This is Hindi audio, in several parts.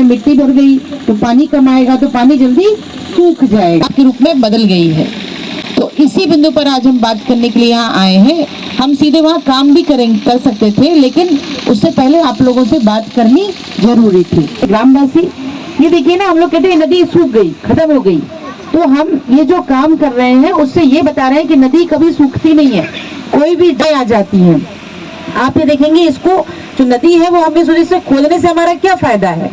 मिट्टी भर गई तो पानी कम आएगा, तो पानी जल्दी सूख जाएगा, के रूप में बदल गई है। तो इसी बिंदु पर आज हम बात करने के लिए यहाँ आए हैं। हम सीधे वहाँ काम भी कर सकते थे, लेकिन उससे पहले आप लोगों से बात करनी जरूरी थी। ग्रामवासी, ये देखिए ना, हम लोग कहते हैं नदी सूख गई, खत्म हो गई, तो हम ये जो काम कर रहे हैं उससे ये बता रहे हैं कि नदी कभी सूखती नहीं है, कोई भी दे आ जाती है। आप ये देखेंगे, इसको जो नदी है वो हमें सोचे से खोदने से हमारा क्या फायदा है,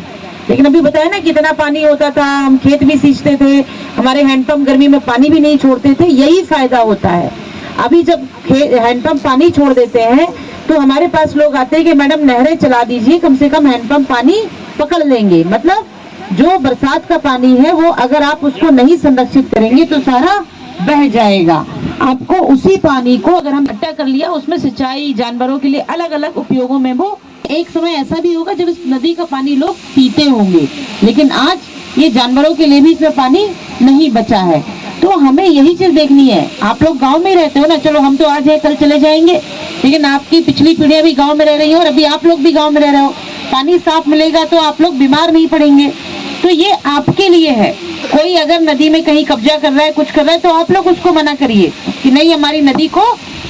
लेकिन अभी बताया ना कितना पानी होता था, हम खेत भी सींचते थे, हमारे हैंडपंप गर्मी में पानी भी नहीं छोड़ते थे, यही फायदा होता है। अभी जब हैंडपंप पानी छोड़ देते हैं तो हमारे पास लोग आते हैं कि मैडम नहरें चला दीजिए, कम से कम हैंडपंप पानी पकड़ लेंगे। मतलब जो बरसात का पानी है वो अगर आप उसको नहीं संरक्षित करेंगे तो सारा बह जाएगा। आपको उसी पानी को अगर हम इकट्ठा कर लिया, उसमें सिंचाई, जानवरों के लिए अलग अलग उपयोगों में, वो एक समय ऐसा भी होगा जब इस नदी का पानी लोग पीते होंगे, लेकिन आज ये जानवरों के लिए भी इसमें पानी नहीं बचा है। तो हमें यही चीज देखनी है। आप लोग गांव में रहते हो ना, चलो हम तो आज है कल चले जाएंगे, लेकिन आपकी पिछली पीढ़ियां भी गांव में रह रही है और अभी आप लोग भी गांव में रह रहे हो। पानी साफ मिलेगा तो आप लोग बीमार नहीं पड़ेंगे। तो ये आपके लिए है। कोई अगर नदी में कहीं कब्जा कर रहा है, कुछ कर रहा है, तो आप लोग उसको मना करिए कि नहीं, हमारी नदी को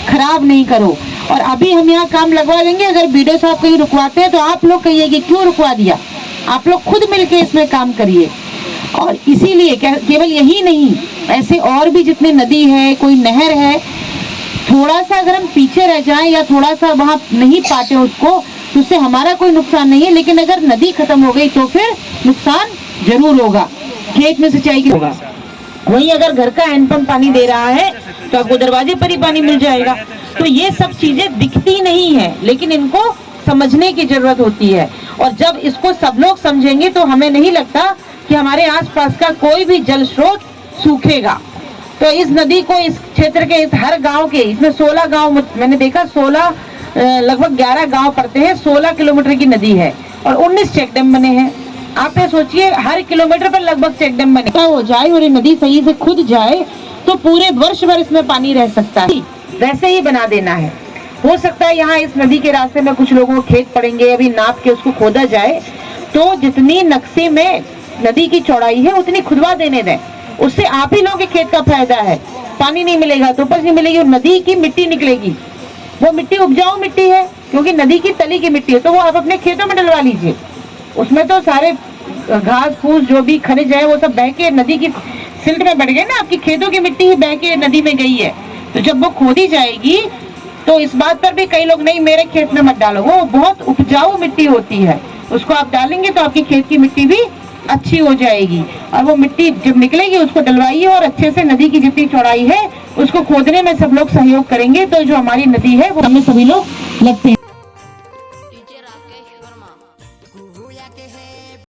खराब नहीं करो। और अभी हम यहाँ काम लगवा देंगे, अगर बीडीओ साहब कहीं रुकवाते हैं तो आप लोग कहिए कि क्यों रुकवा दिया। आप लोग खुद मिलके इसमें काम करिए। और इसीलिए केवल यही नहीं, ऐसे और भी जितने नदी है, कोई नहर है, थोड़ा सा अगर हम पीछे रह जाएं या थोड़ा सा वहाँ नहीं पाते उसको, तो उससे हमारा कोई नुकसान नहीं है, लेकिन अगर नदी खत्म हो गई तो फिर नुकसान जरूर होगा। खेत में सिंचाई की होगा, वहीं अगर घर का हैंडपंप पानी दे रहा है तो आपको दरवाजे पर ही पानी मिल जाएगा। तो ये सब चीजें दिखती नहीं है, लेकिन इनको समझने की जरूरत होती है। और जब इसको सब लोग समझेंगे तो हमें नहीं लगता कि हमारे आसपास का कोई भी जल स्रोत सूखेगा। तो इस नदी को, इस क्षेत्र के, इस हर गांव के, इसमें 16 गांव मैंने देखा, 16 लगभग 11 गांव पड़ते हैं, 16 किलोमीटर की नदी है और 19 चेक डैम बने हैं। आप ये सोचिए, हर किलोमीटर पर लगभग चेक डैम बने हो जाए और ये नदी सही से खुद जाए तो पूरे वर्ष भर इसमें पानी रह सकता है। वैसे ही बना देना है। हो सकता है यहाँ इस नदी के रास्ते में कुछ लोगों को खेत पड़ेंगे, अभी नाप के उसको खोदा जाए, तो जितनी नक्शे में नदी की चौड़ाई है उतनी खुदवा देने दें। उससे आप ही लोगों के खेत का फायदा है। पानी नहीं मिलेगा तो उपज नहीं मिलेगी, और नदी की मिट्टी निकलेगी। वो मिट्टी उपजाऊ मिट्टी है, क्योंकि नदी की तली की मिट्टी है, तो वो आप अपने खेतों में डलवा लीजिए। उसमें तो सारे घास फूस जो भी खनिज है वो सब बह के नदी की सिल्ट में बढ़ गए ना, आपकी खेतों की मिट्टी ही बह के नदी में गई है। तो जब वो खोदी जाएगी तो इस बात पर भी कई लोग, नहीं मेरे खेत में मत डालो, वो बहुत उपजाऊ मिट्टी होती है, उसको आप डालेंगे तो आपकी खेत की मिट्टी भी अच्छी हो जाएगी। और वो मिट्टी जब निकलेगी उसको डलवाइए और अच्छे से नदी की जितनी चौड़ाई है उसको खोदने में सब लोग सहयोग करेंगे, तो जो हमारी नदी है वो हमें सभी लोग लगते हैं।